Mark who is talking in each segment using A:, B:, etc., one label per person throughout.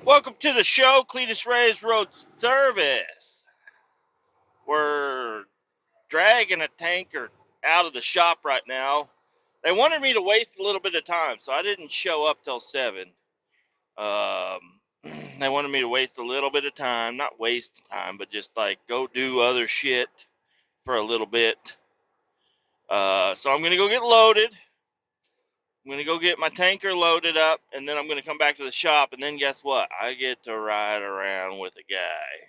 A: Welcome to the show, Kletus Ray's Road Service. We're dragging a tanker out of the shop right now. They wanted me to waste a little bit of time, so I didn't show up till 7. They wanted me to waste a little bit of time, not waste time, but just like go do other shit for a little bit. So I'm going to go get loaded. I'm going to go get my tanker loaded up, and then I'm going to come back to the shop, and then guess what? I get to ride around with a guy.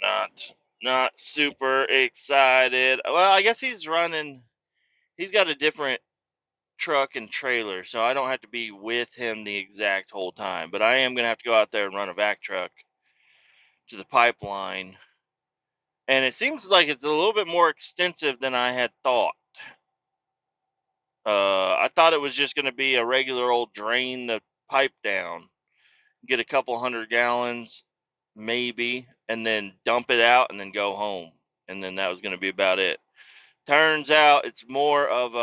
A: Not not super excited. Well, I guess he's running. He's got a different truck and trailer, so I don't have to be with him the exact whole time. But I am gonna have to go out there and run a vac truck to the pipeline, and it seems like it's a little bit more extensive than I had thought. I thought it was just gonna be a regular old drain the pipe down, get a couple 100 gallons, maybe, and then dump it out and then go home, and then that was gonna be about it. Turns out it's more of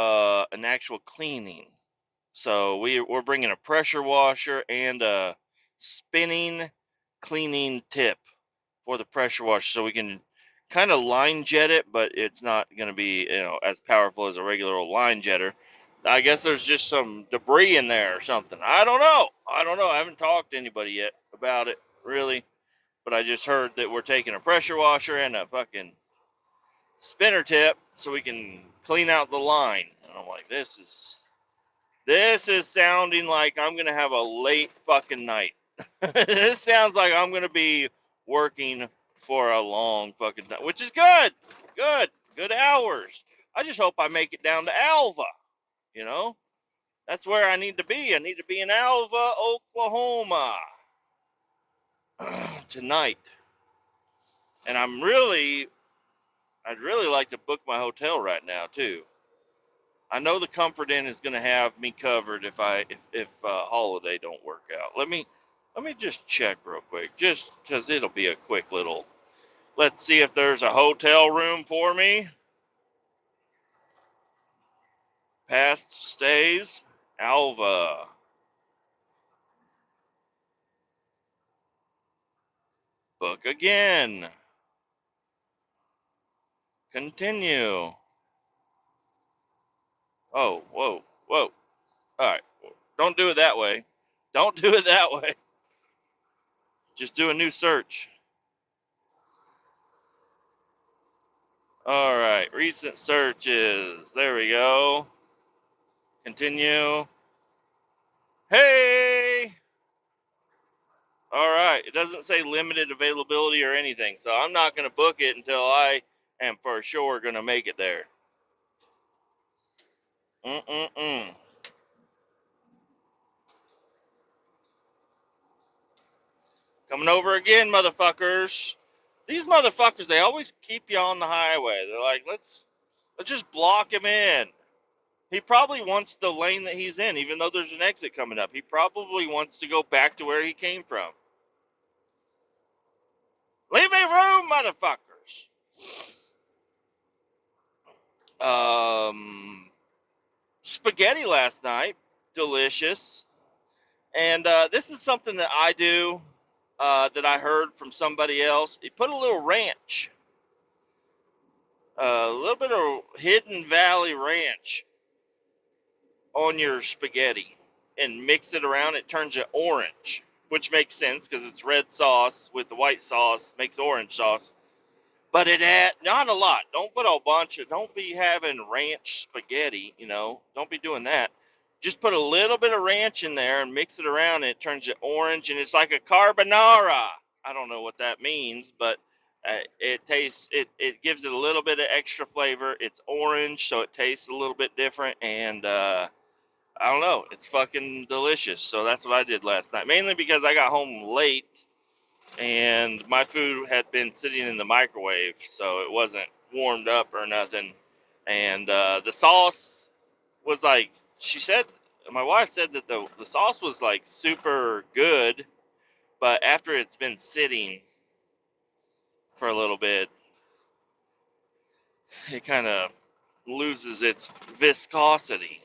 A: an actual cleaning. So we're bringing a pressure washer and a spinning cleaning tip for the pressure washer, so we can kind of line jet it, but it's not going to be as powerful as a regular old line jetter. I guess there's just some debris in there or something. I don't know. I haven't talked to anybody yet about it really, but I just heard that we're taking a pressure washer and a fucking spinner tip so we can clean out the line. And I'm like, this is sounding like I'm gonna have a late fucking night. This sounds like I'm gonna be working for a long fucking time, which is good, good hours. I just hope I make it down to Alva. You know, that's where I need to be. I need to be in Alva, Oklahoma tonight. And I'd really like to book my hotel right now too. I know the Comfort Inn is going to have me covered if Holiday don't work out. Let me just check real quick, just because it'll be a quick little. Let's see if there's a hotel room for me. Past stays, Alva. Book again. Continue. Oh, whoa, whoa. All right, don't do it that way. Don't do it that way. Just do a new search. All right, recent searches. There we go. Continue. Hey! All right. It doesn't say limited availability or anything, so I'm not going to book it until I am for sure going to make it there. Mm-mm-mm. Coming over again, motherfuckers. These motherfuckers, they always keep you on the highway. They're like, let's just block him in. He probably wants the lane that he's in, even though there's an exit coming up. He probably wants to go back to where he came from. Leave me room, motherfuckers. Spaghetti last night, delicious. And this is something that I do that I heard from somebody else. You put a little ranch, a little bit of Hidden Valley ranch on your spaghetti and mix it around. It turns it orange, which makes sense because it's red sauce with the white sauce makes orange sauce. But it had not a lot. Don't put a bunch of. Don't be having ranch spaghetti. Don't be doing that. Just put a little bit of ranch in there and mix it around, and it turns it orange, and it's like a carbonara. I don't know what that means, but it tastes. It gives it a little bit of extra flavor. It's orange, so it tastes a little bit different, and I don't know. It's fucking delicious. So that's what I did last night, mainly because I got home late and my food had been sitting in the microwave, so it wasn't warmed up or nothing. And the sauce was like, my wife said that the sauce was like super good, but after it's been sitting for a little bit, it kind of loses its viscosity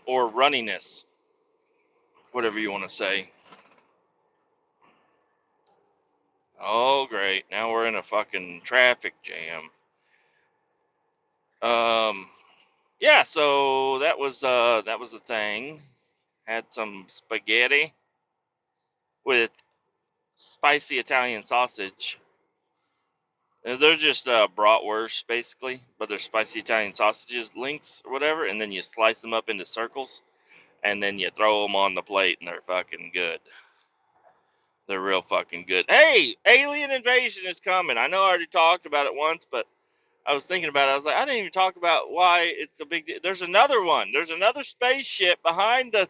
A: or runniness. whatever you want to say. Oh, great. Now we're in a fucking traffic jam. Yeah, so that was the thing. Had some spaghetti with spicy Italian sausage. They're just bratwurst, basically, but they're spicy Italian sausages, links or whatever, and then you slice them up into circles, and then you throw them on the plate, and they're fucking good. They're real fucking good. Hey, alien invasion is coming. I know I already talked about it once, but I was thinking about it. I was like, I didn't even talk about why it's a big deal. There's another one. There's another spaceship behind the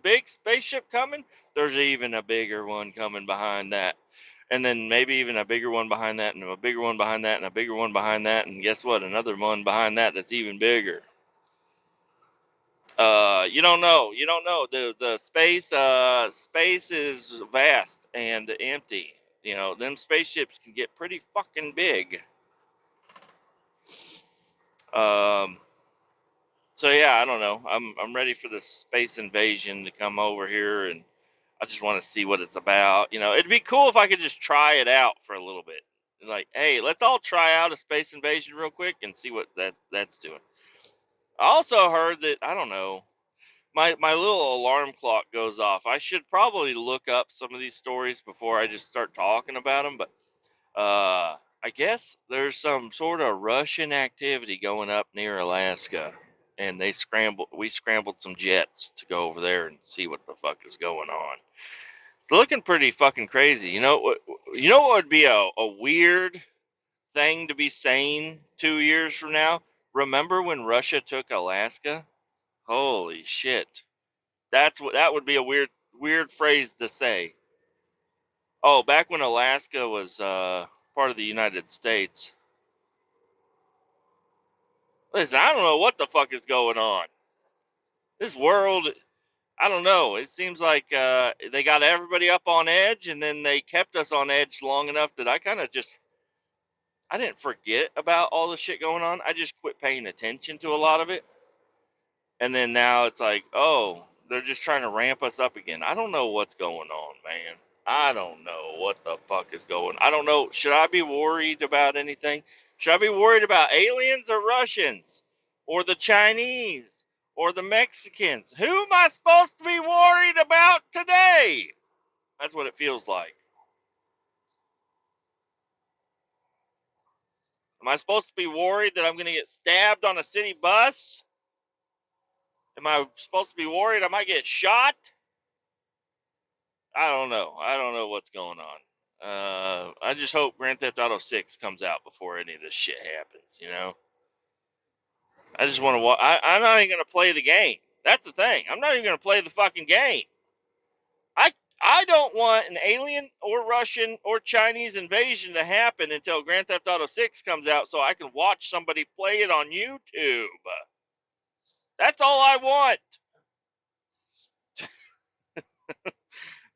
A: big spaceship coming. There's even a bigger one coming behind that. And then maybe even a bigger one behind that, and a bigger one behind that, and a bigger one behind that, and guess what? Another one behind that that's even bigger. You don't know. You don't know. The space is vast and empty. You know, them spaceships can get pretty fucking big. Um, so yeah, I don't know. I'm ready for the space invasion to come over here, and I just want to see what it's about. You know, it'd be cool if I could just try it out for a little bit. Like, hey, let's all try out a space invasion real quick and see what that's doing. I also heard that I don't know. My little alarm clock goes off. I should probably look up some of these stories before I just start talking about them. But I guess there's some sort of Russian activity going up near Alaska, and we scrambled some jets to go over there and see what the fuck is going on. It's looking pretty fucking crazy. You know what would be a weird thing to be saying 2 years from now? Remember when Russia took Alaska? Holy shit. That would be a weird phrase to say. Oh, back when Alaska was part of the United States. Listen, I don't know what the fuck is going on. This world, I don't know. It seems like they got everybody up on edge, and then they kept us on edge long enough that I didn't forget about all the shit going on. I just quit paying attention to a lot of it. And then now it's like, oh, they're just trying to ramp us up again. I don't know what's going on, man. I don't know what the fuck is going on. I don't know. Should I be worried about anything? Should I be worried about aliens or Russians or the Chinese or the Mexicans? Who am I supposed to be worried about today? That's what it feels like. Am I supposed to be worried that I'm going to get stabbed on a city bus? Am I supposed to be worried I might get shot? I don't know. I don't know what's going on. I just hope Grand Theft Auto 6 comes out before any of this shit happens, you know? I just want to I'm not even going to play the game. That's the thing. I'm not even going to play the fucking game. I I don't want an alien or Russian or Chinese invasion to happen until Grand Theft Auto 6 comes out so I can watch somebody play it on YouTube. That's all I want.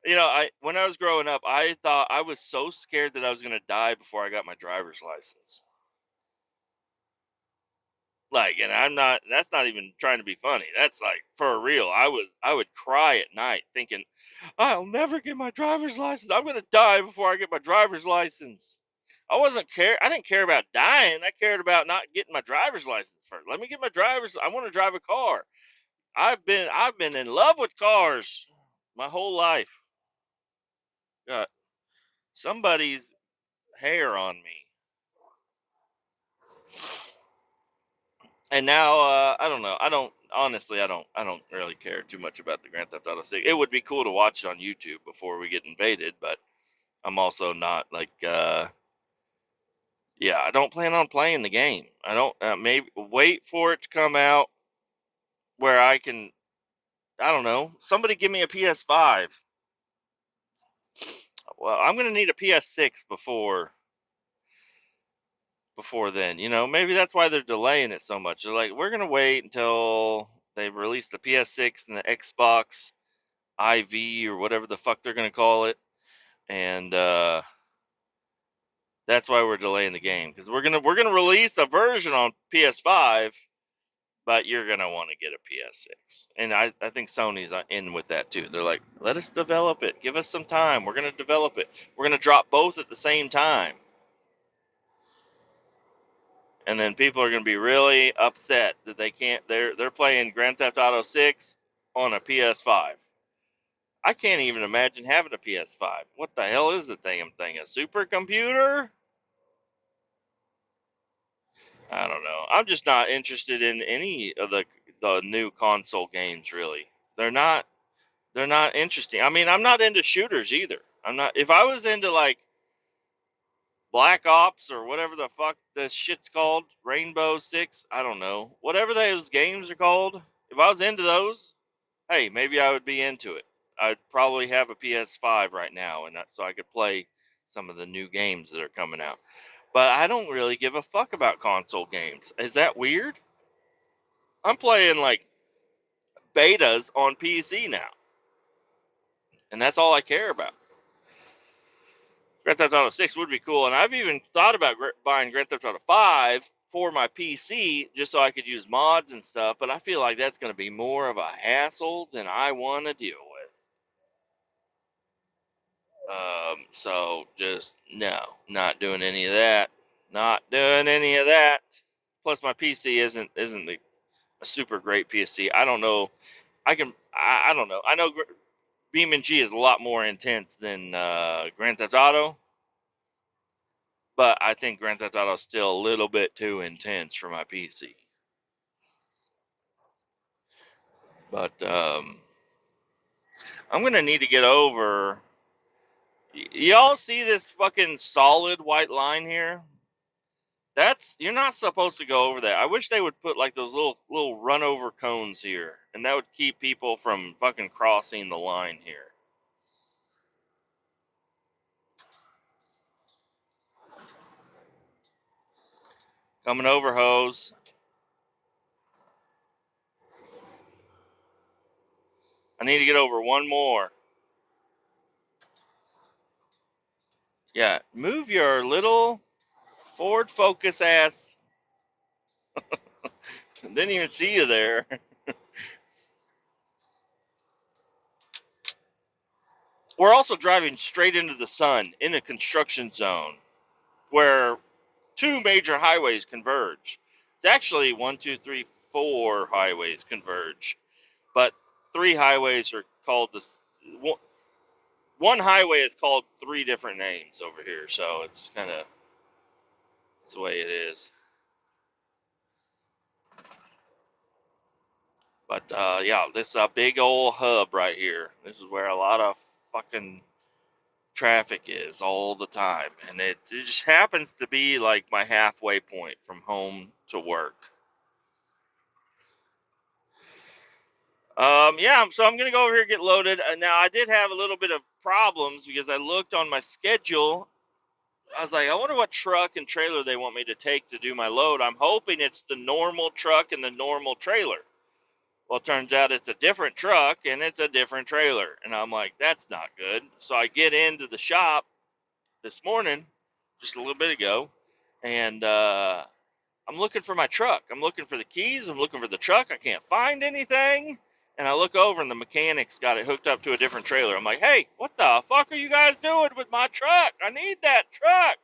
A: You know, I when I was growing up, I thought I was so scared that I was going to die before I got my driver's license. Like, and that's not even trying to be funny. That's like for real. I would cry at night thinking, I'll never get my driver's license. I'm gonna die before I get my driver's license. I didn't care about dying. I cared about not getting my driver's license first. Let me get my driver's I want to drive a car. I've been in love with cars my whole life. Got somebody's hair on me. And now I don't know. I don't honestly. I don't really care too much about the Grand Theft Auto 6. It would be cool to watch it on YouTube before we get invaded, but I'm also not like yeah. I don't plan on playing the game. I don't maybe wait for it to come out where I can. I don't know. Somebody give me a PS5. Well, I'm gonna need a PS6 before then. You know, maybe that's why they're delaying it so much. They're like, we're gonna wait until they release the PS6 and the Xbox IV or whatever the fuck they're gonna call it, and that's why we're delaying the game because we're gonna release a version on PS5, but you're gonna want to get a PS6, and I think Sony's in with that too. They're like, let us develop it, give us some time. We're gonna develop it. We're gonna drop both at the same time, and then people are gonna be really upset that they can't. They're playing Grand Theft Auto 6 on a PS5. I can't even imagine having a PS5. What the hell is the damn thing? A supercomputer? I don't know. I'm just not interested in any of the new console games really. They're not they're not interesting. I mean, I'm not into shooters either. I'm not if I was into like Black Ops or whatever the fuck this shit's called, Rainbow Six, I don't know. Whatever those games are called, if I was into those, hey, maybe I would be into it. I'd probably have a PS5 right now and so I could play some of the new games that are coming out. But I don't really give a fuck about console games. Is that weird? I'm playing like betas on PC now, and that's all I care about. Grand Theft Auto 6 would be cool, and I've even thought about buying Grand Theft Auto 5 for my PC just so I could use mods and stuff, but I feel like that's going to be more of a hassle than I want to deal with. So just no, not doing any of that. Not doing any of that. Plus, my PC isn't a super great PC. I don't know. I don't know. I know BeamNG is a lot more intense than Grand Theft Auto, but I think Grand Theft Auto is still a little bit too intense for my PC. But I'm gonna need to get over. Y'all see this fucking solid white line here? You're not supposed to go over that. I wish they would put like those little run over cones here, and that would keep people from fucking crossing the line here. Coming over, hose. I need to get over one more. Yeah, move your little Ford Focus ass. Didn't even see you there. We're also driving straight into the sun in a construction zone where two major highways converge. It's actually 4 highways converge, but 3 highways are called this. One highway is called 3 different names over here, so it's kind of it's the way it is. But yeah, this is a big old hub right here. This is where a lot of fucking traffic is all the time, and it just happens to be like my halfway point from home to work. Yeah, so I'm gonna go over here and get loaded. Now I did have a little bit of problems because I looked on my schedule. I was like, I wonder what truck and trailer they want me to take to do my load. I'm hoping it's the normal truck and the normal trailer. Well, it turns out it's a different truck and it's a different trailer. And I'm like, that's not good. So I get into the shop this morning, just a little bit ago, and I'm looking for my truck. I'm looking for the keys. I'm looking for the truck. I can't find anything. And I look over and the mechanic's got it hooked up to a different trailer. I'm like, hey, what the fuck are you guys doing with my truck? I need that truck.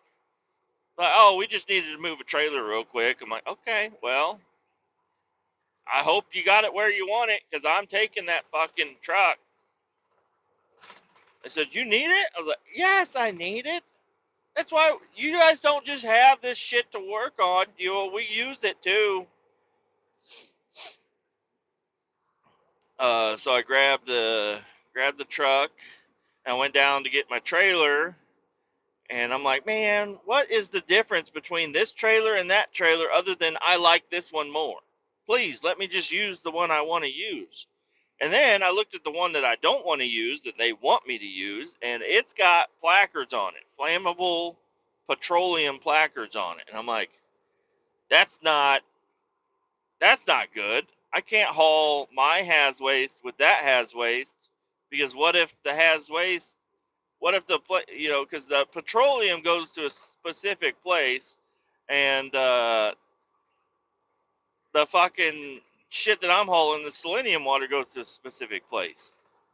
A: Like, oh, we just needed to move a trailer real quick. I'm like, okay, well, I hope you got it where you want it, because I'm taking that fucking truck. They said, you need it? I was like, yes, I need it. That's why you guys don't just have this shit to work on. We used it too. So I grabbed the truck and went down to get my trailer. And I'm like, man, what is the difference between this trailer and that trailer other than I like this one more? Please let me just use the one I want to use. And then I looked at the one that I don't want to use that they want me to use, and it's got placards on it, flammable petroleum placards on it. And I'm like, that's not good. I can't haul my haz waste with that haz waste, because what if the haz waste, because the petroleum goes to a specific place, and the fucking shit that I'm hauling, the selenium water goes to a specific place.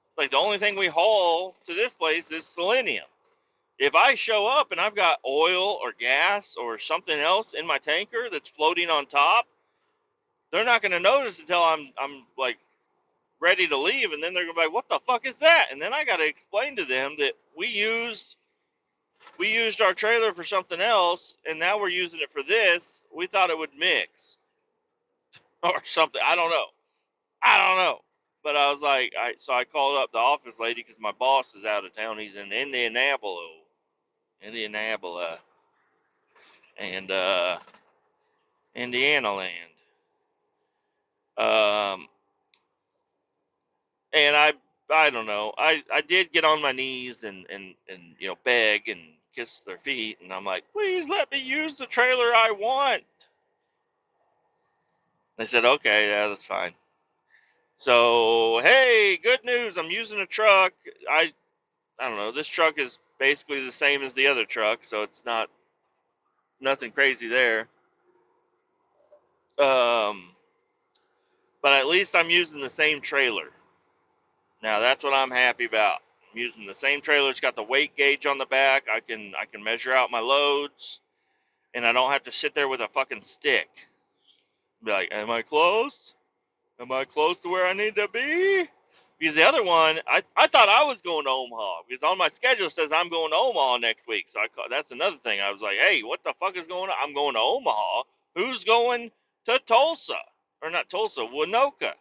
A: It's like the only thing we haul to this place is selenium. If I show up and I've got oil or gas or something else in my tanker that's floating on top, they're not going to notice until I'm like ready to leave, and then they're going to be like, "What the fuck is that?" And then I got to explain to them that we used our trailer for something else, and now we're using it for this. We thought it would mix or something. I don't know. But I was like, so I called up the office lady because my boss is out of town. He's in Indianapolis, and Indiana land. Um, and I don't know. I did get on my knees and beg and kiss their feet, and I'm like, please let me use the trailer I want. They said, okay, yeah, that's fine. So hey, good news. I'm using a truck. I don't know. This truck is basically the same as the other truck, so it's nothing crazy there. But at least I'm using the same trailer. Now that's what I'm happy about. I'm using the same trailer. It's got the weight gauge on the back. I can measure out my loads, and I don't have to sit there with a fucking stick. Be like, am I close? Am I close to where I need to be? Because the other one, I thought I was going to Omaha. Because on my schedule it says I'm going to Omaha next week. So that's another thing. I was like, hey, what the fuck is going on? I'm going to Omaha. Who's going to Tulsa? Or not Tulsa, Winoka.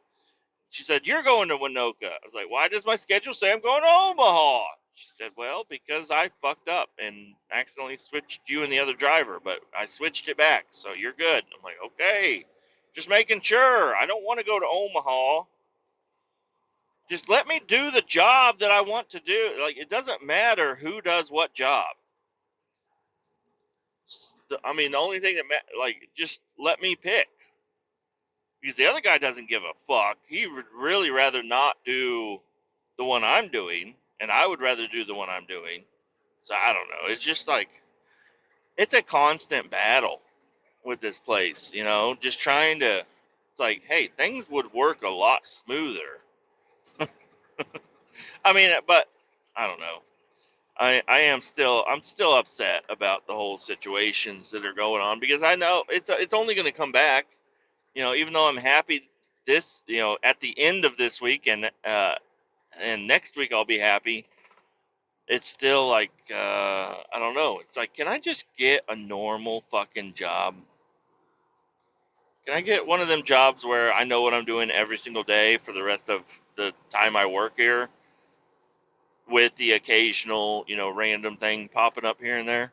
A: She said, you're going to Winoka. I was like, why does my schedule say I'm going to Omaha? She said, well, because I fucked up and accidentally switched you and the other driver. But I switched it back, so you're good. I'm like, okay. Just making sure. I don't want to go to Omaha. Just let me do the job that I want to do. Like, it doesn't matter who does what job. I mean, the only thing that just let me pick. Because the other guy doesn't give a fuck. He would really rather not do the one I'm doing, and I would rather do the one I'm doing. So I don't know. It's just like, it's a constant battle with this place, just trying to, it's like, hey, things would work a lot smoother. I mean, but I don't know. I'm still upset about the whole situations that are going on, because I know it's only going to come back, even though I'm happy this, at the end of this week and next week I'll be happy. It's still like, I don't know. It's like, can I just get a normal fucking job? Can I get one of them jobs where I know what I'm doing every single day for the rest of the time I work here, with the occasional, random thing popping up here and there?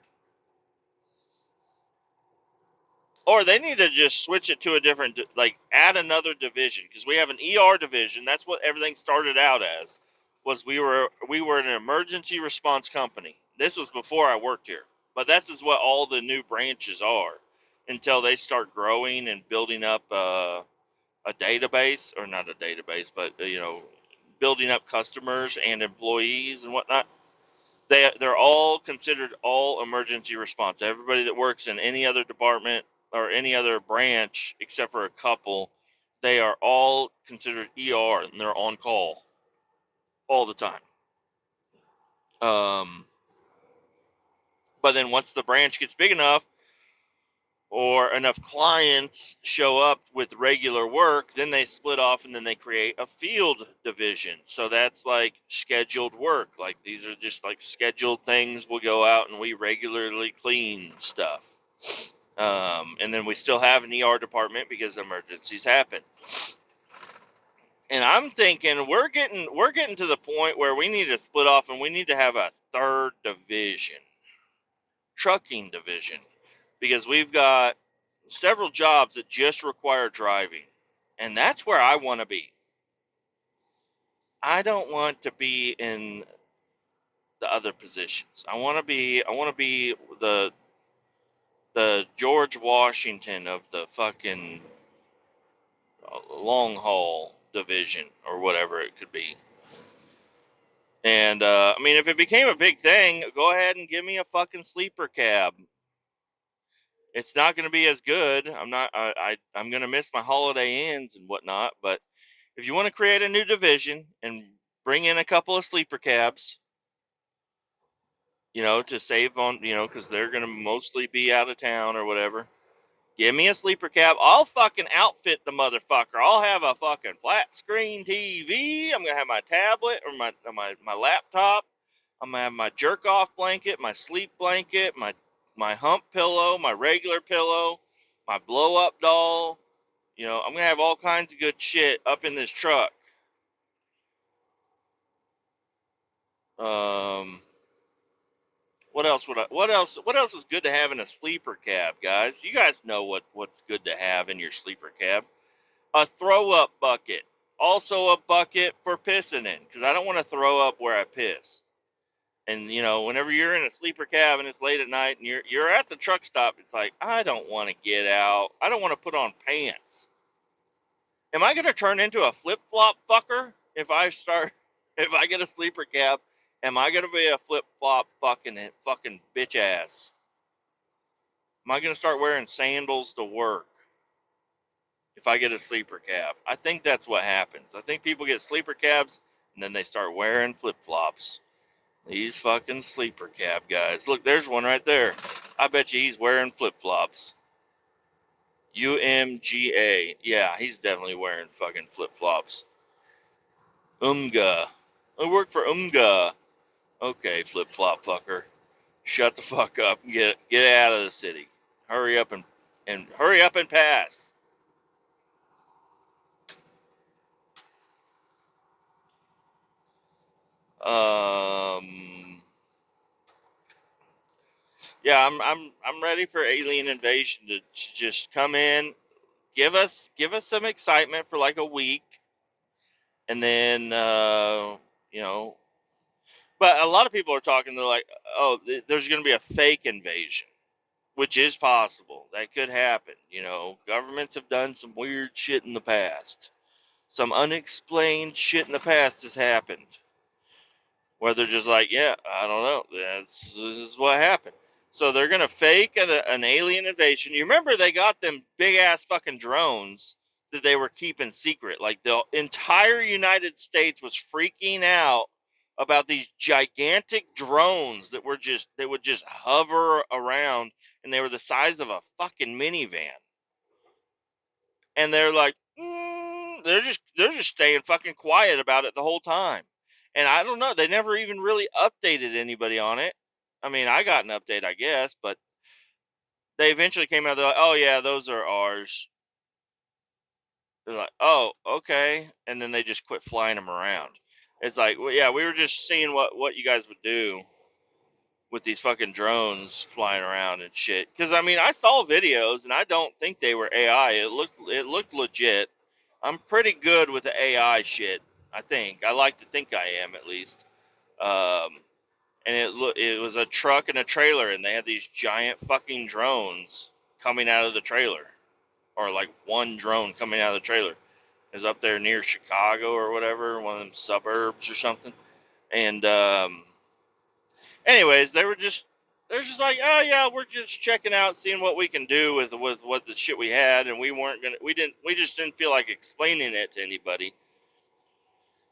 A: Or they need to just switch it to a different, like, add another division, because we have an ER division. That's what everything started out as. Was we were an emergency response company. This was before I worked here, but this is what all the new branches are, until they start growing and building up a database, or not a database, but building up customers and employees and whatnot. They're all considered all emergency response. Everybody that works in any other department or any other branch, except for a couple, they are all considered ER, and they're on call all the time. But then once the branch gets big enough, or enough clients show up with regular work, then they split off and then they create a field division. So that's like scheduled work. Like, these are just like scheduled things. We'll go out and we regularly clean stuff. And then we still have an ER department because emergencies happen. And I'm thinking we're getting to the point where we need to split off and we need to have a third division, trucking division, because we've got several jobs that just require driving, and that's where I want to be. I don't want to be in the other positions. I want to be the George Washington of the fucking long haul division, or whatever it could be. And I mean, if it became a big thing, go ahead and give me a fucking sleeper cab. It's not going to be as good. I'm going to miss my Holiday Inns and whatnot. But if you want to create a new division and bring in a couple of sleeper cabs, to save on, because they're going to mostly be out of town or whatever. Give me a sleeper cab. I'll fucking outfit the motherfucker. I'll have a fucking flat screen TV. I'm gonna have my tablet or my laptop. I'm gonna have my jerk off blanket, my sleep blanket, my hump pillow, my regular pillow, my blow up doll. I'm gonna have all kinds of good shit up in this truck. What else would I? What else? What else is good to have in a sleeper cab, guys? You guys know what's good to have in your sleeper cab. A throw up bucket. Also a bucket for pissing in, because I don't want to throw up where I piss. And whenever you're in a sleeper cab and it's late at night and you're at the truck stop, it's like, I don't want to get out. I don't want to put on pants. Am I going to turn into a flip flop fucker if I get a sleeper cab? Am I going to be a flip flop fucking bitch ass? Am I going to start wearing sandals to work if I get a sleeper cab? I think that's what happens. I think people get sleeper cabs and then they start wearing flip flops. These fucking sleeper cab guys. Look, there's one right there. I bet you he's wearing flip flops. UMGA. Yeah, he's definitely wearing fucking flip flops. I work for Okay, flip flop fucker. Shut the fuck up and get out of the city. Hurry up and hurry up and pass. Yeah, I'm ready for alien invasion to just come in, give us some excitement for like a week, and then you know. But a lot of people are talking. They're like, oh, there's going to be a fake invasion, which is possible. That could happen. Governments have done some weird shit in the past. Some unexplained shit in the past has happened. Where they're just like, yeah, I don't know. This is what happened. So they're going to fake an alien invasion. You remember they got them big ass fucking drones that they were keeping secret. Like the entire United States was freaking out about these gigantic drones that would just hover around, and they were the size of a fucking minivan. And they're like, they're just staying fucking quiet about it the whole time. And I don't know, they never even really updated anybody on it. I mean, I got an update, I guess, but they eventually came out. They're like, oh yeah, those are ours. They're like, oh, okay, and then they just quit flying them around. It's like, well, yeah, we were just seeing what you guys would do with these fucking drones flying around and shit. Because I mean, I saw videos, and I don't think they were AI. It looked legit. I'm pretty good with the AI shit. I think I like to think I am, at least. And it was a truck and a trailer, and they had these giant fucking drones coming out of the trailer, or like one drone coming out of the trailer. It was up there near Chicago or whatever, one of them suburbs or something. And anyways, they're just like, oh yeah, we're just checking out, seeing what we can do with what the shit we had, and we just didn't feel like explaining it to anybody.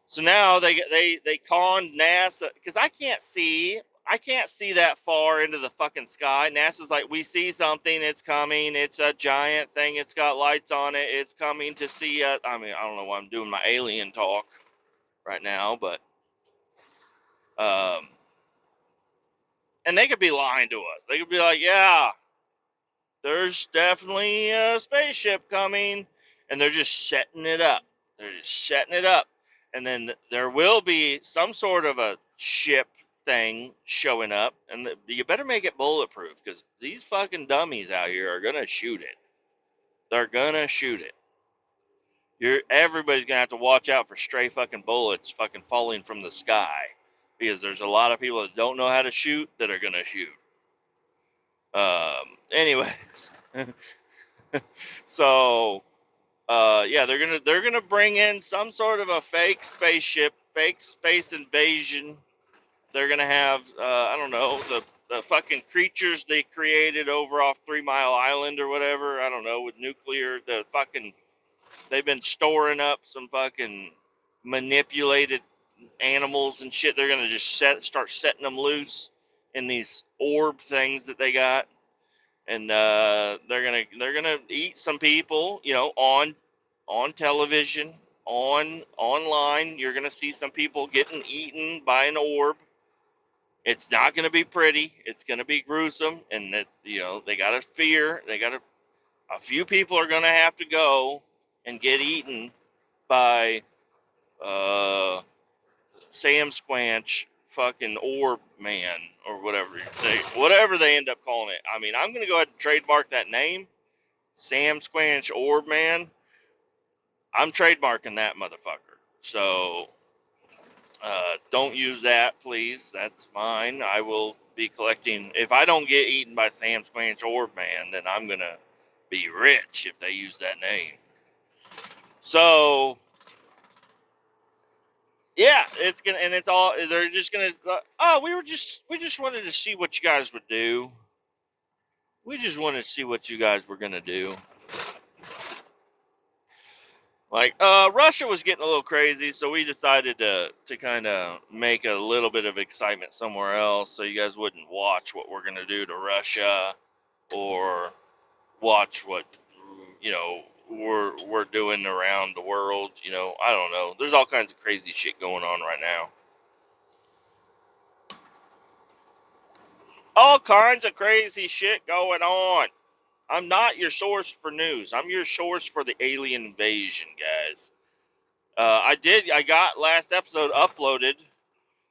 A: So now they conned NASA, because I can't see that far into the fucking sky. NASA's like, we see something, it's coming, it's a giant thing, it's got lights on it, it's coming to see us. I mean, I don't know why I'm doing my alien talk right now, but and they could be lying to us. They could be like, yeah, there's definitely a spaceship coming, and they're just setting it up. And then there will be some sort of a ship thing showing up, and you better make it bulletproof, because these fucking dummies out here are gonna shoot it. They're gonna shoot it. Everybody's gonna have to watch out for stray fucking bullets fucking falling from the sky, because there's a lot of people that don't know how to shoot that are gonna shoot. Anyways, so yeah, they're gonna bring in some sort of a fake spaceship, fake space invasion. They're gonna have I don't know, the fucking creatures they created over off 3 Mile Island or whatever. I don't know, with nuclear. They've been storing up some fucking manipulated animals and shit. They're gonna just start setting them loose in these orb things that they got, and they're gonna eat some people. On television, online. You're gonna see some people getting eaten by an orb. It's not gonna be pretty. It's gonna be gruesome, and they gotta fear. A few people are gonna have to go and get eaten by Sam Squanch fucking Orb Man or whatever they end up calling it. I mean, I'm gonna go ahead and trademark that name, Sam Squanch Orb Man. I'm trademarking that motherfucker. So don't use that, please. That's mine. I will be collecting. If I don't get eaten by Sam Squanch Orb Man, then I'm gonna be rich if they use that name. So yeah, it's gonna, and it's all. They're just gonna. Oh, we just wanted to see what you guys would do. We just wanted to see what you guys were gonna do. Like, Russia was getting a little crazy, so we decided to kind of make a little bit of excitement somewhere else, so you guys wouldn't watch what we're gonna do to Russia, or watch what we're doing around the world. I don't know. There's all kinds of crazy shit going on right now. All kinds of crazy shit going on. I'm not your source for news. I'm your source for the alien invasion, guys. I got last episode uploaded,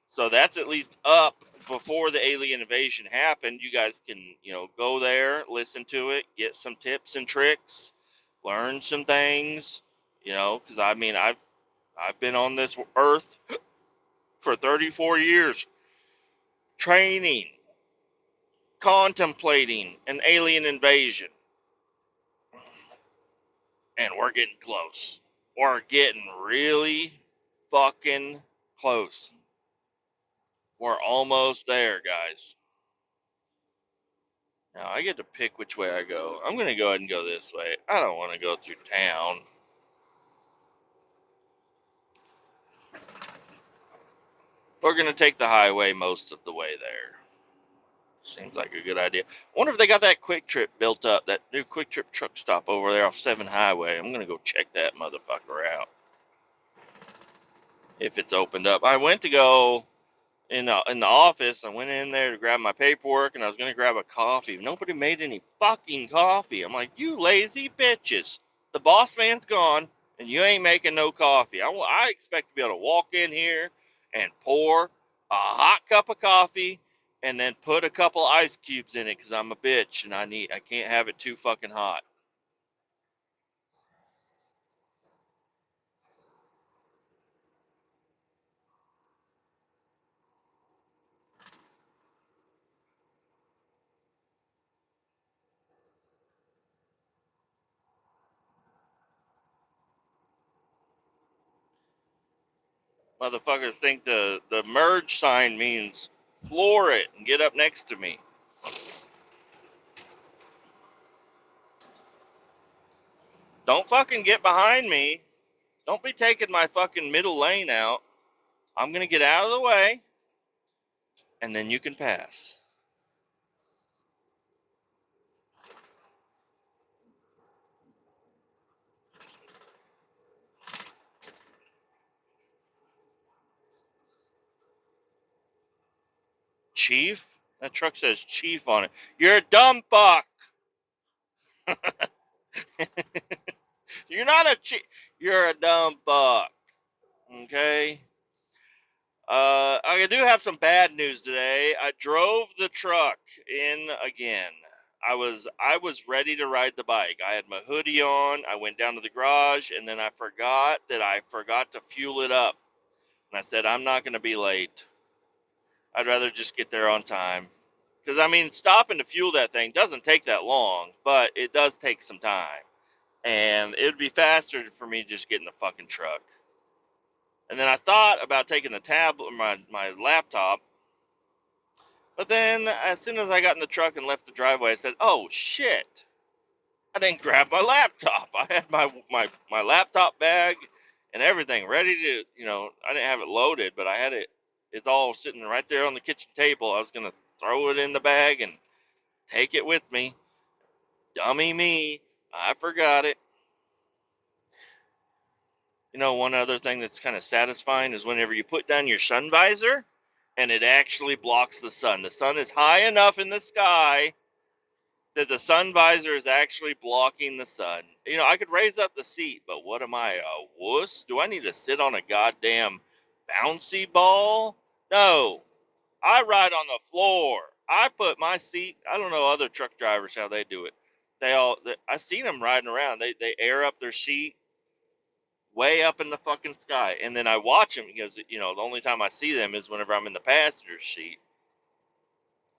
A: so that's at least up before the alien invasion happened. You guys can, go there, listen to it, get some tips and tricks, learn some things, because I've been on this earth for 34 years, training, contemplating an alien invasion. And we're getting close. We're getting really fucking close. We're almost there, guys. Now I get to pick which way I go. I'm going to go ahead and go this way. I don't want to go through town. We're going to take the highway most of the way there. Seems like a good idea. I wonder if they got that Quick Trip built up, that new Quick Trip truck stop over there off 7 Highway. I'm going to go check that motherfucker out. If it's opened up. I went to go in the office. I went in there to grab my paperwork, and I was going to grab a coffee. Nobody made any fucking coffee. I'm like, you lazy bitches. The boss man's gone, and you ain't making no coffee. I expect to be able to walk in here and pour a hot cup of coffee and then put a couple ice cubes in it because I'm a bitch, and I can't have it too fucking hot. Motherfuckers think the merge sign means floor it and get up next to me. Don't fucking get behind me. Don't be taking my fucking middle lane out. I'm going to get out of the way, and then you can pass. Chief? That truck says Chief on it. You're a dumb fuck. You're not a chief. You're a dumb fuck. Okay? I do have some bad news today. I drove the truck in again. I was ready to ride the bike. I had my hoodie on. I went down to the garage, and then I forgot to fuel it up. And I said, I'm not going to be late. I'd rather just get there on time. Because, stopping to fuel that thing doesn't take that long, but it does take some time. And it would be faster for me just getting the fucking truck. And then I thought about taking the tablet, my laptop. But then, as soon as I got in the truck and left the driveway, I said, "Oh shit! I didn't grab my laptop. I had my laptop bag and everything ready to, I didn't have it loaded, but I had it. It's all sitting right there on the kitchen table. I was gonna throw it in the bag and take it with me. Dummy me. I forgot it. One other thing that's kind of satisfying is whenever you put down your sun visor and it actually blocks the sun. The sun is high enough in the sky that the sun visor is actually blocking the sun. I could raise up the seat, but what am I, a wuss? Do I need to sit on a goddamn bouncy ball? No, I ride on the floor. I put my seat, I don't know other truck drivers how they do it. I seen them riding around. They air up their seat way up in the fucking sky. And then I watch them because, the only time I see them is whenever I'm in the passenger seat.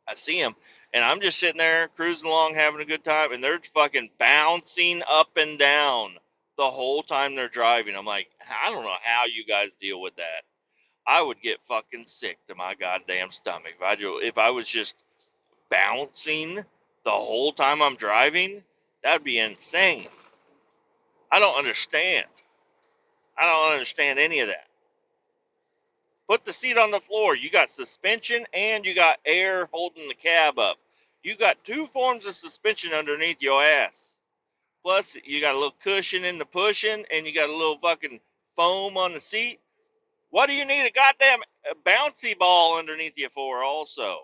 A: I see them, and I'm just sitting there cruising along, having a good time, and they're fucking bouncing up and down the whole time they're driving. I'm like, I don't know how you guys deal with that. I would get fucking sick to my goddamn stomach if I was just bouncing the whole time I'm driving. That'd be insane. I don't understand. I don't understand any of that. Put the seat on the floor. You got suspension and you got air holding the cab up. You got two forms of suspension underneath your ass. Plus, you got a little cushion in the pushing, and you got a little fucking foam on the seat. What do you need a goddamn bouncy ball underneath you for, also?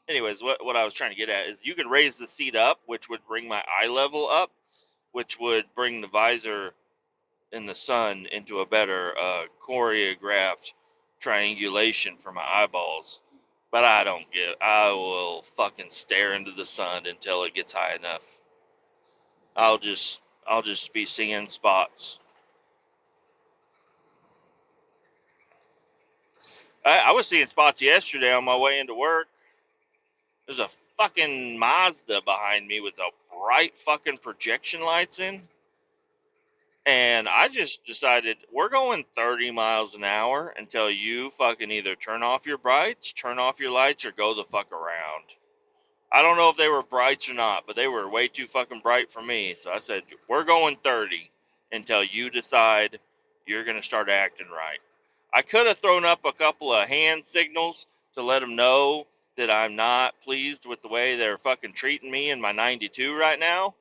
A: Anyways, what I was trying to get at is you could raise the seat up, which would bring my eye level up, which would bring the visor in the sun into a better choreographed triangulation for my eyeballs. But I will fucking stare into the sun until it gets high enough. I'll just be seeing spots. I was seeing spots yesterday on my way into work. There's a fucking Mazda behind me with the bright fucking projection lights in. And I just decided we're going 30 miles an hour until you fucking either turn off your brights, turn off your lights, or go the fuck around. I don't know if they were brights or not, but they were way too fucking bright for me. So I said, we're going 30 until you decide you're going to start acting right. I could have thrown up a couple of hand signals to let them know that I'm not pleased with the way they're fucking treating me in my 92 right now,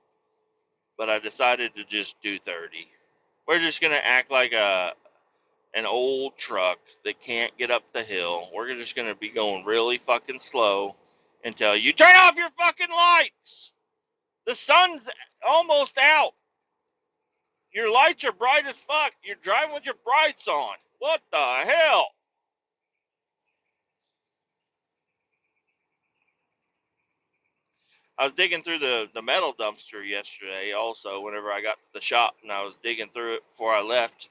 A: but I decided to just do 30. We're just going to act like an old truck that can't get up the hill. We're just going to be going really fucking slow until you turn off your fucking lights. The sun's almost out. Your lights are bright as fuck. You're driving with your brights on. What the hell? I was digging through the metal dumpster yesterday also whenever I got to the shop, and I was digging through it before I left.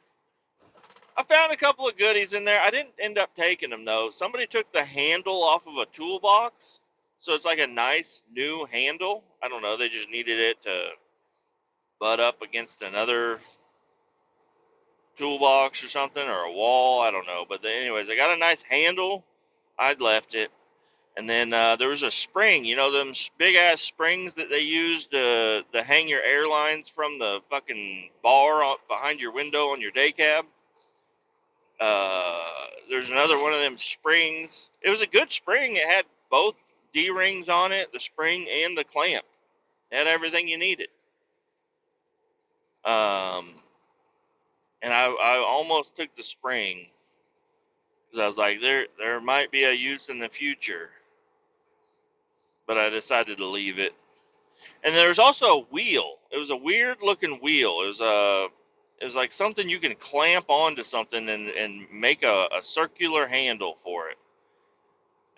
A: I found a couple of goodies in there. I didn't end up taking them, though. Somebody took the handle off of a toolbox, so it's like a nice new handle. I don't know. They just needed it to butt up against another toolbox or something, or a wall. I don't know. But anyways, I got a nice handle. I'd left it. And then there was a spring, them big ass springs that they used to hang your airlines from the fucking bar behind your window on your day cab. There's another one of them springs. It was a good spring. It had both D-rings on it, the spring and the clamp. It had everything you needed. And I almost took the spring because I was like, there might be a use in the future, but I decided to leave it. And there was also a wheel. It was a weird looking wheel. It was like something you can clamp onto something and make a circular handle for it.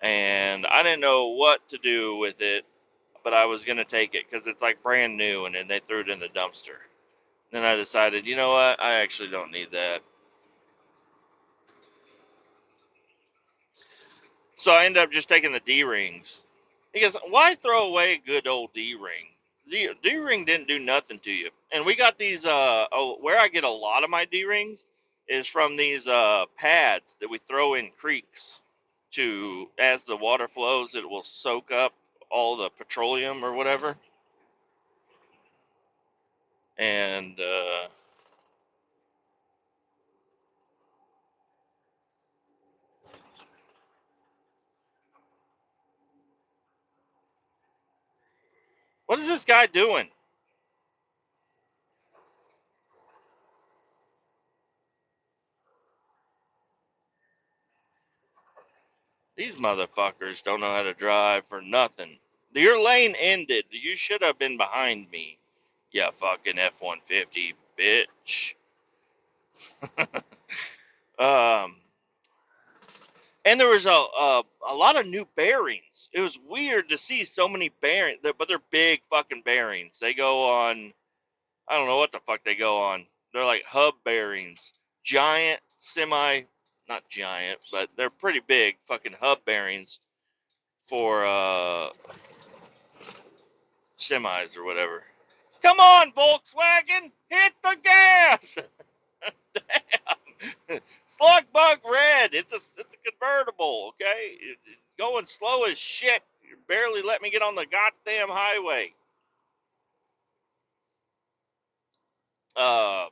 A: And I didn't know what to do with it, but I was going to take it because it's like brand new, and then they threw it in the dumpster. Then I decided, you know what? I actually don't need that. So I ended up just taking the D-rings. Because why throw away a good old D-ring? The D-ring didn't do nothing to you. And we got these, where I get a lot of my D-rings is from these pads that we throw in creeks to, as the water flows, it will soak up all the petroleum or whatever. And what is this guy doing? These motherfuckers don't know how to drive for nothing. Your lane ended. You should have been behind me. Yeah, fucking F-150, bitch. Um, and there was a lot of new bearings. It was weird to see so many bearings, but they're big fucking bearings. They go on, I don't know what the fuck they go on. They're like hub bearings, giant not giant, but they're pretty big fucking hub bearings for semis or whatever. Come on, Volkswagen, hit the gas! Damn, Slug Bug Red. It's a convertible. Okay, going slow as shit. You barely let me get on the goddamn highway. Uh,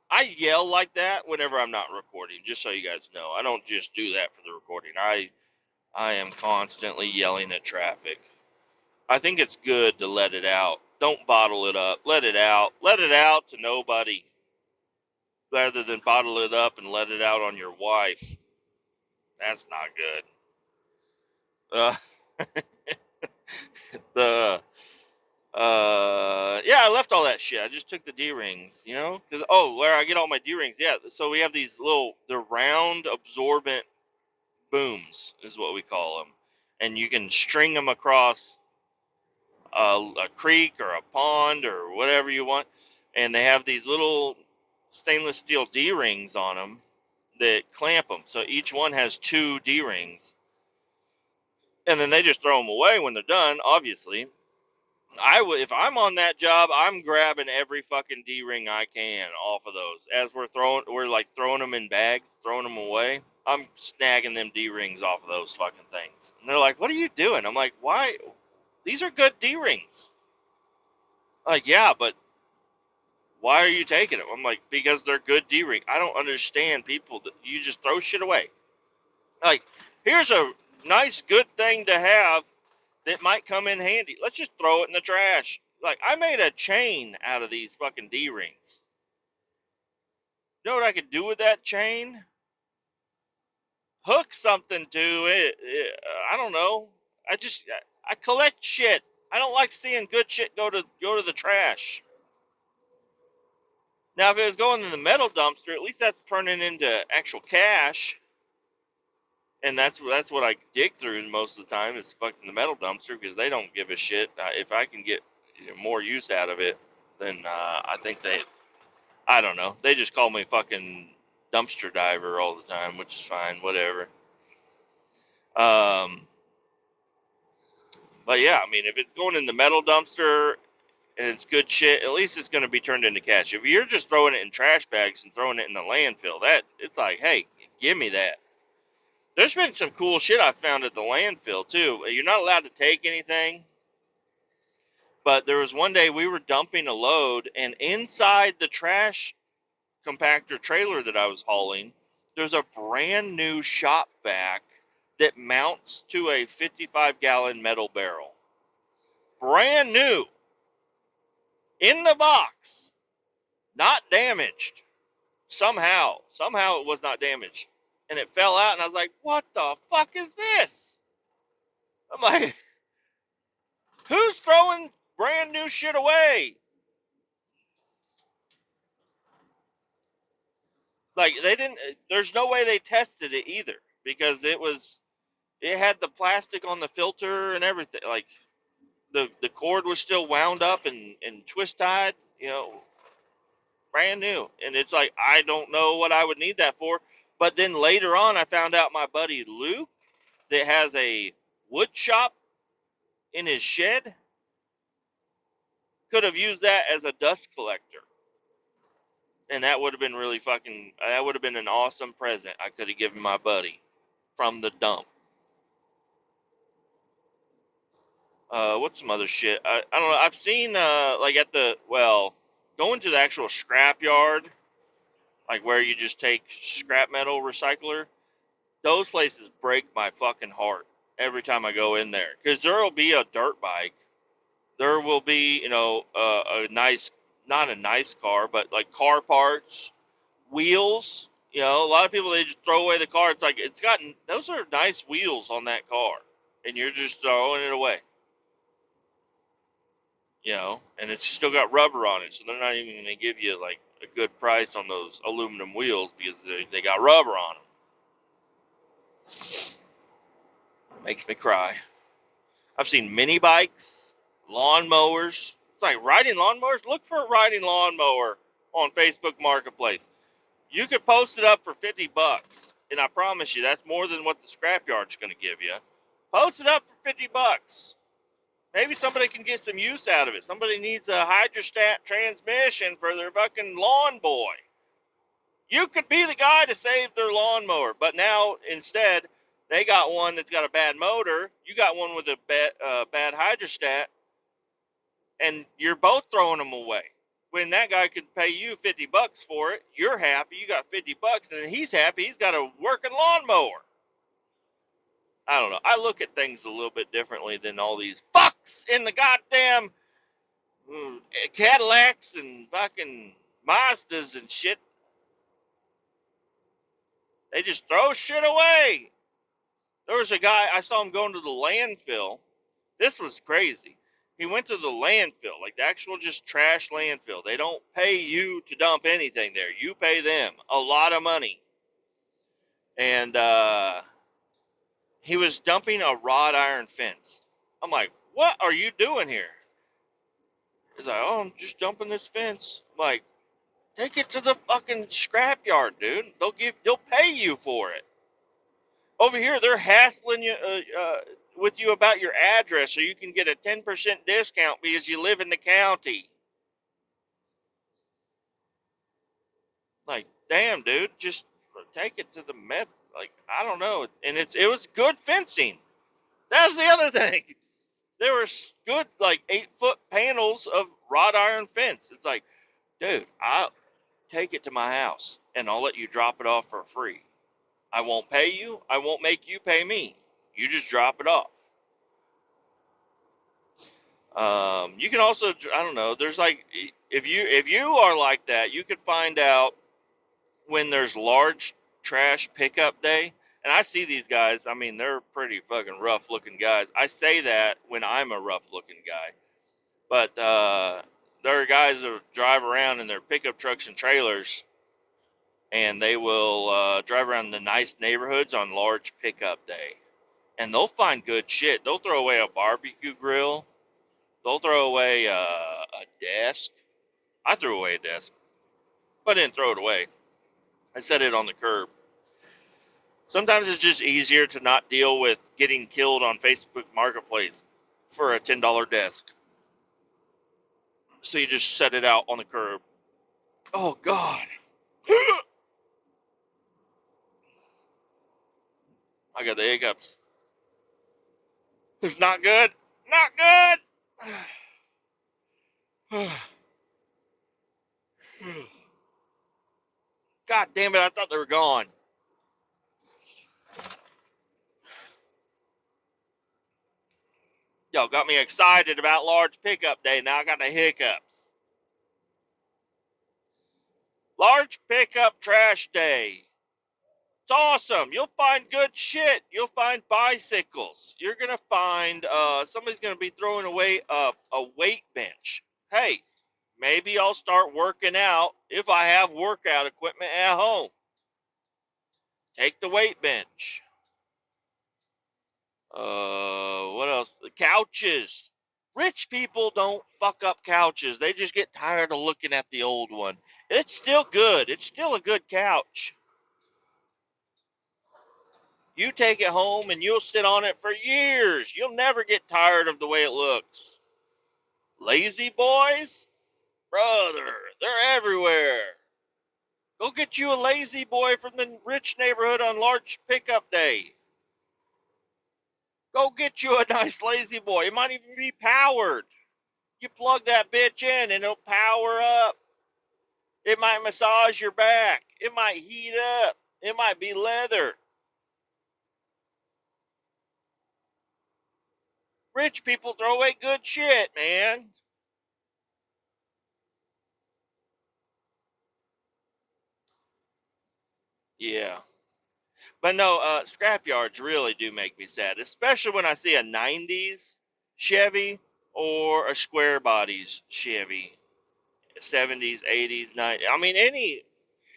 A: I yell like that whenever I'm not recording. Just so you guys know, I don't just do that for the recording. I am constantly yelling at traffic. I think it's good to let it out. Don't bottle it up. Let it out. Let it out to nobody, rather than bottle it up and let it out on your wife. That's not good. The yeah, I left all that shit. I just took the D rings, because where I get all my D rings. Yeah, so we have these they're round absorbent booms, is what we call them, and you can string them across a creek or a pond or whatever you want, and they have these little stainless steel D rings on them that clamp them. So each one has two D rings, and then they just throw them away when they're done. Obviously, if I'm on that job, I'm grabbing every fucking D ring I can off of those. As we're like throwing them in bags, throwing them away. I'm snagging them D rings off of those fucking things. And they're like, "What are you doing?" I'm like, "Why? These are good D rings." Like, yeah, but why are you taking them? I'm like, because they're good D ring. I don't understand people that you just throw shit away. Like, here's a nice, good thing to have that might come in handy. Let's just throw it in the trash. Like, I made a chain out of these fucking D rings. You know what I could do with that chain? Hook something to it. I don't know. I collect shit. I don't like seeing good shit go to the trash. Now, if it was going in the metal dumpster, at least that's turning into actual cash. And that's what I dig through most of the time is fucking the metal dumpster, because they don't give a shit. If I can get more use out of it, then I think I don't know. They just call me fucking dumpster diver all the time, which is fine, whatever. Um, but yeah, I mean, if it's going in the metal dumpster and it's good shit, at least it's going to be turned into cash. If you're just throwing it in trash bags and throwing it in the landfill, it's like, hey, give me that. There's been some cool shit I found at the landfill too. You're not allowed to take anything, but there was one day we were dumping a load, and inside the trash compactor trailer that I was hauling, there's a brand new shop vac that mounts to a 55-gallon metal barrel. Brand new. In the box. Not damaged. Somehow it was not damaged. And it fell out, and I was like, what the fuck is this? I'm like, who's throwing brand new shit away? Like, they didn't, there's no way they tested it either, because it had the plastic on the filter and everything. Like, the cord was still wound up and twist tied, brand new. And it's like, I don't know what I would need that for. But then later on, I found out my buddy Luke, that has a wood shop in his shed, could have used that as a dust collector. And that would have been really fucking, that would have been an awesome present I could have given my buddy from the dump. What's some other shit? I don't know. I've seen, like at the, well, going to the actual scrap yard, like where you just take scrap metal recycler, those places break my fucking heart every time I go in there. Because there will be a dirt bike. There will be, a nice, not a nice car, but like car parts, wheels. A lot of people, they just throw away the car. It's like, those are nice wheels on that car. And you're just throwing it away. And it's still got rubber on it. So they're not even going to give you like a good price on those aluminum wheels because they got rubber on them. Makes me cry. I've seen mini bikes, lawnmowers. It's like riding lawnmowers. Look for a riding lawnmower on Facebook Marketplace. You could post it up for $50, and I promise you that's more than what the scrapyard's going to give you. Post it up for $50. Maybe somebody can get some use out of it. Somebody needs a hydrostat transmission for their fucking lawn boy. You could be the guy to save their lawnmower, but now instead they got one that's got a bad motor. You got one with a bad hydrostat, and you're both throwing them away. When that guy could pay you $50 for it, you're happy. You got $50, and he's happy. He's got a working lawnmower. I don't know. I look at things a little bit differently than all these fucks in the goddamn Cadillacs and fucking Mazdas and shit. They just throw shit away. There was a guy, I saw him going to the landfill. This was crazy. He went to the landfill, like the actual just trash landfill. They don't pay you to dump anything there. You pay them a lot of money. And he was dumping a wrought iron fence. I'm like, what are you doing here? He's like, oh, I'm just dumping this fence. I'm like, take it to the fucking scrapyard, dude. They'll pay you for it. Over here, they're hassling you with you about your address so you can get a 10% discount because you live in the county. Like, damn, dude, just take it to the med. Like, I don't know. And it was good fencing. That's the other thing. There were good, like, 8-foot panels of wrought iron fence. It's like, dude, I'll take it to my house and I'll let you drop it off for free. I won't pay you. I won't make you pay me. You just drop it off. You can also, I don't know, there's like, if you are like that, you could find out when there's large trash pickup day. And I see these guys, I mean, they're pretty fucking rough looking guys. I say that when I'm a rough looking guy. But there are guys that drive around in their pickup trucks and trailers, and they will drive around the nice neighborhoods on large pickup day. And they'll find good shit. They'll throw away a barbecue grill. They'll throw away a desk. I threw away a desk, but I didn't throw it away. I set it on the curb. Sometimes it's just easier to not deal with getting killed on Facebook Marketplace for a $10 desk. So you just set it out on the curb. Oh, God. I got the hiccups. It's not good. Not good. God damn it, I thought they were gone. Y'all got me excited about large pickup day. Now I got the hiccups. Large pickup trash day. It's awesome. You'll find good shit. You'll find bicycles. You're going to find somebody's going to be throwing away a weight bench. Hey, maybe I'll start working out if I have workout equipment at home. Take the weight bench. What else? The couches. Rich people don't fuck up couches. They just get tired of looking at the old one. It's still good. It's still a good couch. You take it home and you'll sit on it for years. You'll never get tired of the way it looks. Lazy boys? Brother, they're everywhere. Go get you a lazy boy from the rich neighborhood on large pickup day. Go get you a nice lazy boy. It might even be powered. You plug that bitch in and it'll power up. It might massage your back. It might heat up. It might be leather. Rich people throw away good shit, man. Yeah. But no, scrapyards really do make me sad, especially when I see a 90s Chevy or a square bodies Chevy. 70s, 80s, 90s. I mean,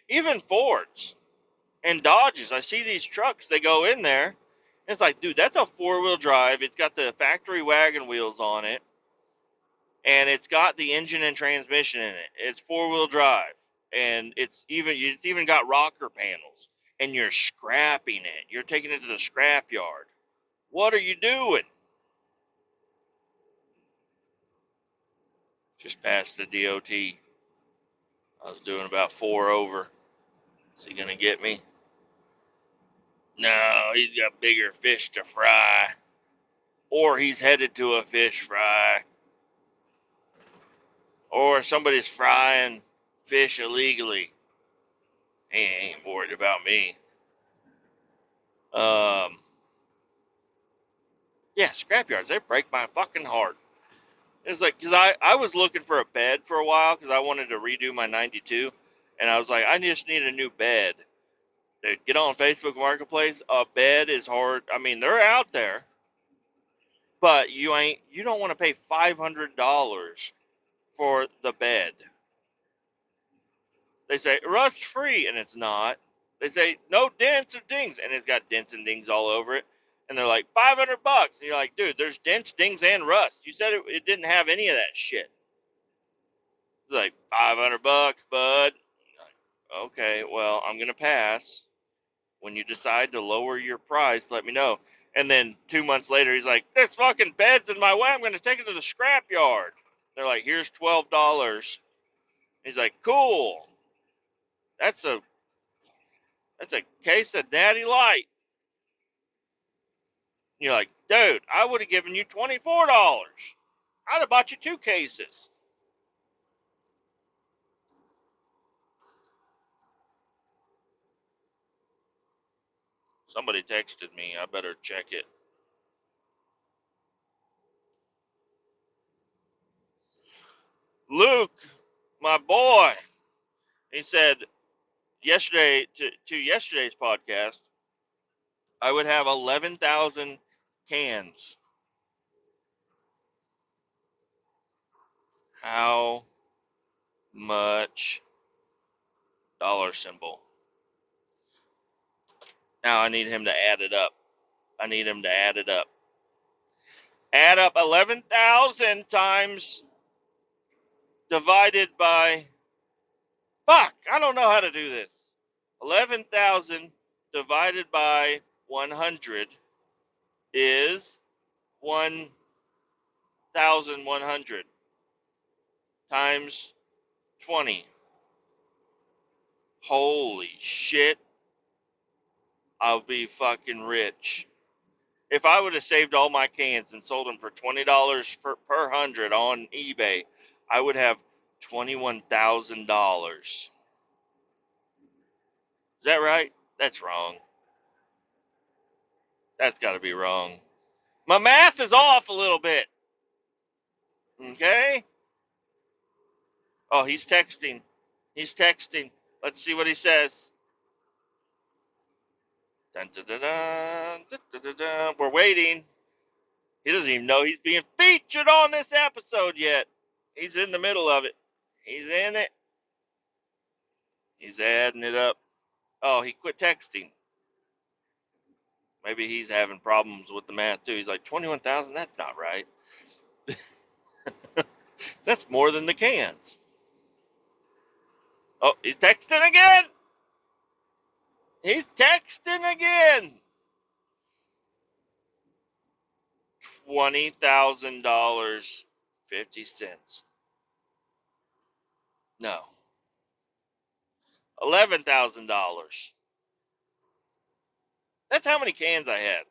A: even Fords and Dodges. I see these trucks, they go in there. And it's like, dude, that's a four-wheel drive. It's got the factory wagon wheels on it, and it's got the engine and transmission in it. It's four-wheel drive, and it's even got rocker panels. And you're scrapping it. You're taking it to the scrap yard. What are you doing? Just past the DOT. I was doing about 4 over. Is he gonna get me? No, he's got bigger fish to fry. Or he's headed to a fish fry. Or somebody's frying fish illegally. He ain't worried about me. Um, yeah, scrapyards, they break my fucking heart. It's like, because I was looking for a bed for a while because I wanted to redo my 92. And I was like, I just need a new bed. Dude, get on Facebook Marketplace. A bed is hard. I mean, they're out there. But you don't want to pay $500 for the bed. They say rust free, and it's not. They say no dents or dings, and it's got dents and dings all over it. And they're like $500, and you're like, dude, there's dents, dings, and rust. You said it didn't have any of that shit. It's like $500, bud. Okay, well, I'm gonna pass. When you decide to lower your price, let me know. And then 2 months later, he's like, this fucking bed's in my way. I'm gonna take it to the scrap yard. They're like, here's $12. He's like, cool. That's a That's a case of Natty Light. You're like, dude, I would have given you $24. I'd have bought you 2 cases. Somebody texted me. I better check it. Luke, my boy, he said yesterday to yesterday's podcast, I would have 11,000 cans. How much dollar symbol? Now I need him to add it up. I need him to add it up. Add up 11,000 times divided by. Fuck! I don't know how to do this. 11,000 divided by 100 is 1,100 times 20. Holy shit. I'll be fucking rich. If I would have saved all my cans and sold them for $20 per 100 on eBay, I would have $21,000. Is that right? That's wrong. That's got to be wrong. My math is off a little bit. Okay? Oh, he's texting. He's texting. Let's see what he says. Dun, dun, dun, dun, dun, dun, dun, dun. We're waiting. He doesn't even know he's being featured on this episode yet. He's in the middle of it. He's in it. He's adding it up. Oh, he quit texting. Maybe he's having problems with the math too. He's like, 21,000? That's not right. That's more than the cans. Oh, he's texting again. He's texting again. $20,000, 50 cents. No. $11,000. That's how many cans I had.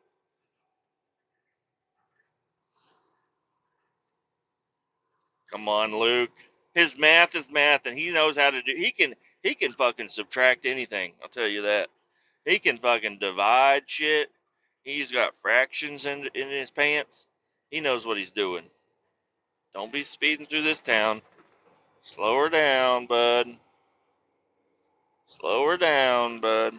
A: Come on, Luke. His math is math, and he knows how to do. He can fucking subtract anything. I'll tell you that. He can fucking divide shit. He's got fractions in his pants. He knows what he's doing. Don't be speeding through this town. Slow her down, bud. Slow her down, bud.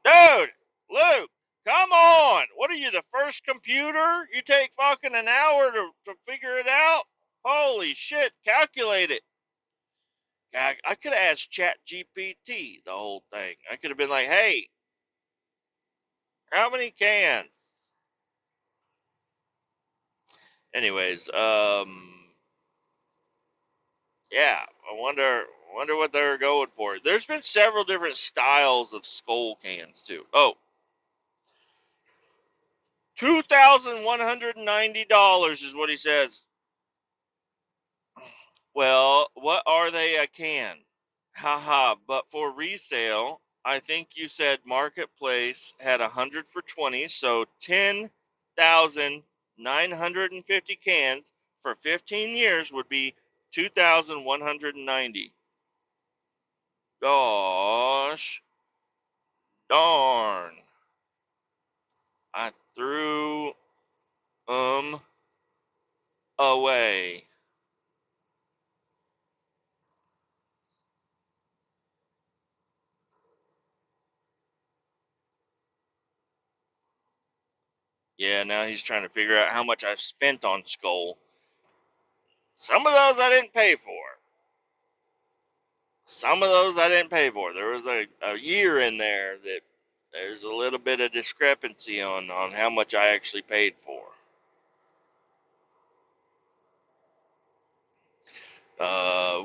A: Dude, Luke, come on. What are you, the first computer? You take fucking an hour to figure it out? Holy shit, calculate it. I could have asked Chat GPT the whole thing. I could have been like, hey, how many cans? Anyways, yeah, I wonder what they're going for. There's been several different styles of skull cans too. Oh, $2,190 is what he says. Well, what are they a can? Haha, but for resale, I think you said Marketplace had 100 for 20, so 10,950 cans for 15 years would be 2,190. Gosh darn. I threw away. Yeah, now he's trying to figure out how much I've spent on Skull. Some of those I didn't pay for. Some of those I didn't pay for. There was a year in there that there's a little bit of discrepancy on how much I actually paid for.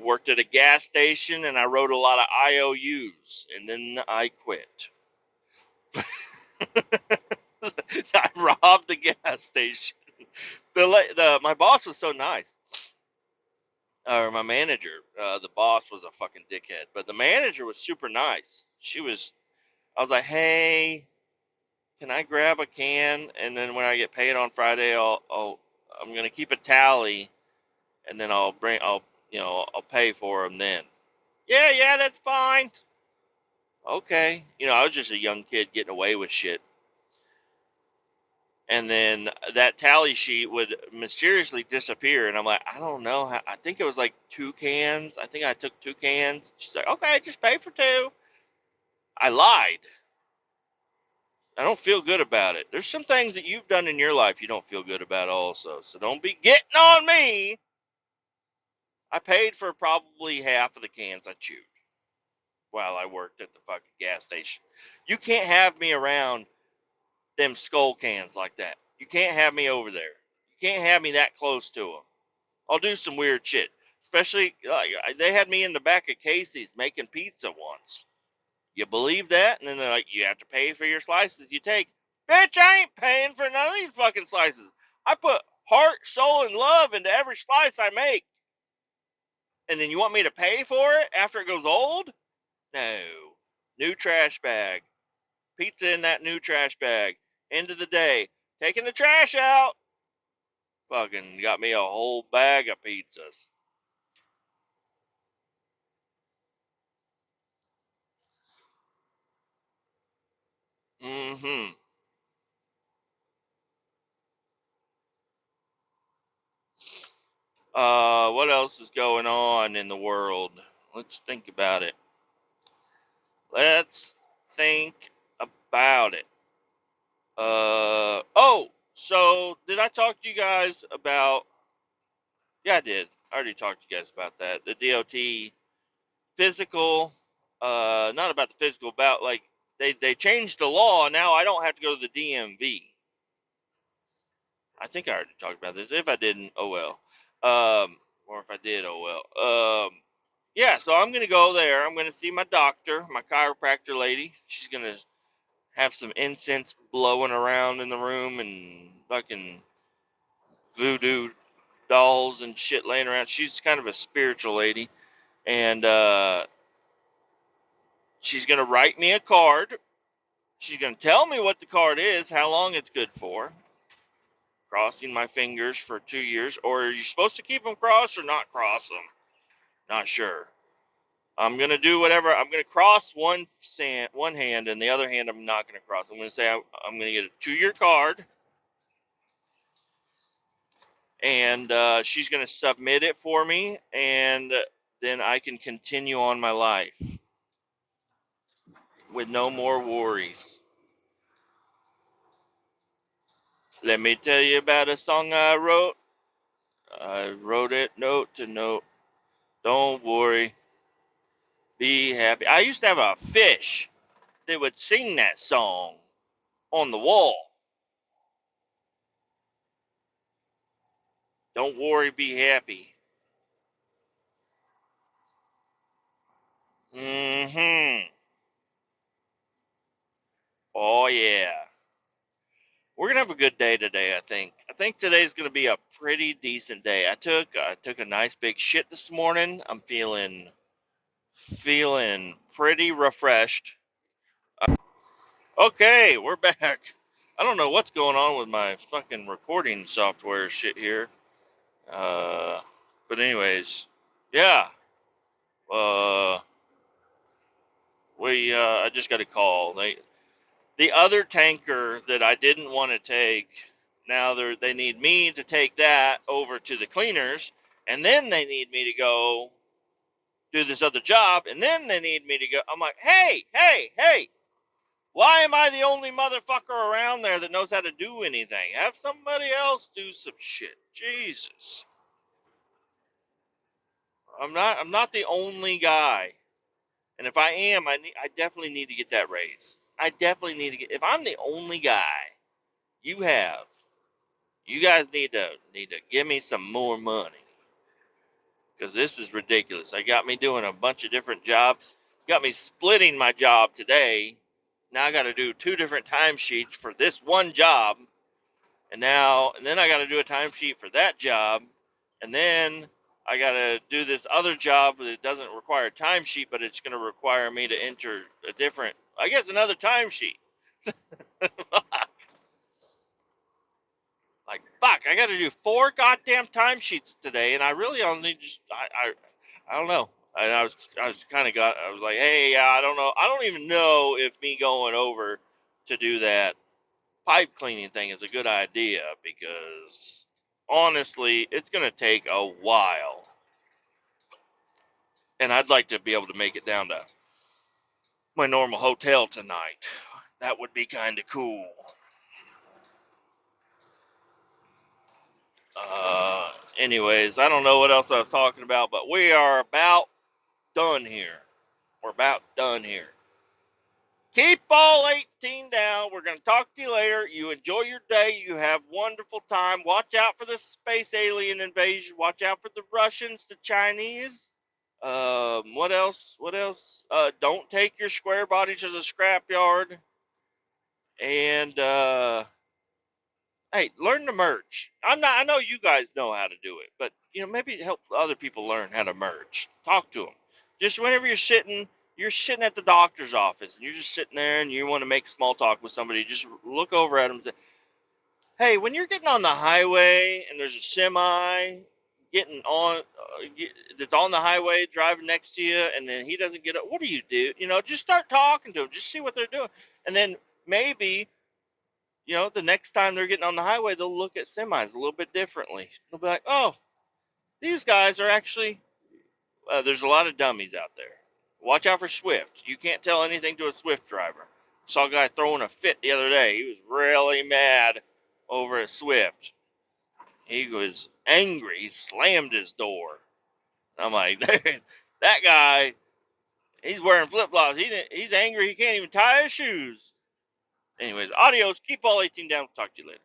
A: Worked at a gas station and I wrote a lot of IOUs and then I quit. I robbed the gas station. My boss was so nice. Or my manager, the boss was a fucking dickhead, but the manager was super nice. I was like, hey, can I grab a can? And then when I get paid on Friday, I'm gonna keep a tally, and then I'll pay for them then. Yeah, that's fine. Okay, I was just a young kid getting away with shit. And then that tally sheet would mysteriously disappear, and I'm like, I don't know how. I think it was like 2 cans. I think I took 2 cans. She's like, okay, just pay for 2. I lied. I don't feel good about it. There's some things that you've done in your life you don't feel good about also. So don't be getting on me. I paid for probably half of the cans I chewed while I worked at the fucking gas station. You can't have me around them skull cans like that. You can't have me over there. You can't have me that close to them. I'll do some weird shit. Especially, they had me in the back of Casey's making pizza once. You believe that? And then they're like, you have to pay for your slices you take. Bitch, I ain't paying for none of these fucking slices. I put heart, soul, and love into every slice I make. And then you want me to pay for it after it goes old? No. New trash bag. Pizza in that new trash bag. End of the day. Taking the trash out. Fucking got me a whole bag of pizzas. Mm-hmm. What else is going on in the world? Let's think about it. Let's think about it. So did I talk to you guys about? Yeah, I did. I already talked to you guys about that. The DOT physical, not about the physical, about like they changed the law. Now I don't have to go to the DMV. I think I already talked about this. If I didn't, oh well. Or if I did, oh well. Yeah, so I'm gonna go there. I'm gonna see my doctor, my chiropractor lady. She's gonna have some incense blowing around in the room and fucking voodoo dolls and shit laying around. She's kind of a spiritual lady, and She's going to write me a card. She's going to tell me what the card is, how long it's good for. Crossing my fingers for 2 years. Or are you supposed to keep them crossed or not cross them? Not sure. I'm going to do whatever. I'm going to cross one hand, and the other hand I'm not going to cross. I'm going to say I'm going to get a 2-year card, and she's going to submit it for me, and then I can continue on my life with no more worries. Let me tell you about a song I wrote. I wrote it note to note. Don't worry, be happy. I used to have a fish that would sing that song on the wall. Don't worry, be happy. Mm-hmm. Oh, yeah. We're going to have a good day today, I think. I think today's going to be a pretty decent day. I took a nice big shit this morning. I'm feeling pretty refreshed. Okay, we're back. I don't know what's going on with my fucking recording software shit here. But anyways, yeah. Uh, I just got a call. The other tanker that I didn't want to take, now they need me to take that over to the cleaners, and then they need me to go do this other job, and then they need me to go. I'm like, hey, why am I the only motherfucker around there that knows how to do anything? Have somebody else do some shit. Jesus. I'm not the only guy. And if I am, I definitely need to get that raise. I definitely need to get. If I'm the only guy you have, you guys need to give me some more money because this is ridiculous. I got me doing a bunch of different jobs. Got me splitting my job today. Now I got to do 2 different timesheets for this one job, and then I got to do a timesheet for that job, and then I got to do this other job that doesn't require a timesheet, but it's going to require me to enter another timesheet. Like, fuck, I got to do 4 goddamn timesheets today, and I really only I don't know. I was like, hey, I don't know. I don't even know if me going over to do that pipe cleaning thing is a good idea because honestly, it's going to take a while. And I'd like to be able to make it down to my normal hotel tonight. That would be kind of cool. Anyways, I don't know what else I was talking about, but we are about done here. We're about done here. Keep all 18 down. We're going to talk to you later. You enjoy your day. You have wonderful time. Watch out for the space alien invasion. Watch out for the Russians, the Chinese. What else? Don't take your square body to the scrapyard. And, hey, learn to merge. I know you guys know how to do it, but, maybe help other people learn how to merge. Talk to them. Just whenever you're sitting at the doctor's office, and you're just sitting there, and you want to make small talk with somebody, just look over at them and say, hey, when you're getting on the highway, and there's a semi getting on, that's on the highway driving next to you, and then he doesn't get up, what do you do? Just start talking to them. Just see what they're doing. And then maybe the next time they're getting on the highway, they'll look at semis a little bit differently. They'll be like, oh, these guys are actually, there's a lot of dummies out there. Watch out for Swift. You can't tell anything to a Swift driver. Saw a guy throwing a fit the other day. He was really mad over a Swift. He was angry. He slammed his door. I'm like, that guy, he's wearing flip-flops. He's angry. He can't even tie his shoes. Anyways, adios. Keep all 18 down. Talk to you later.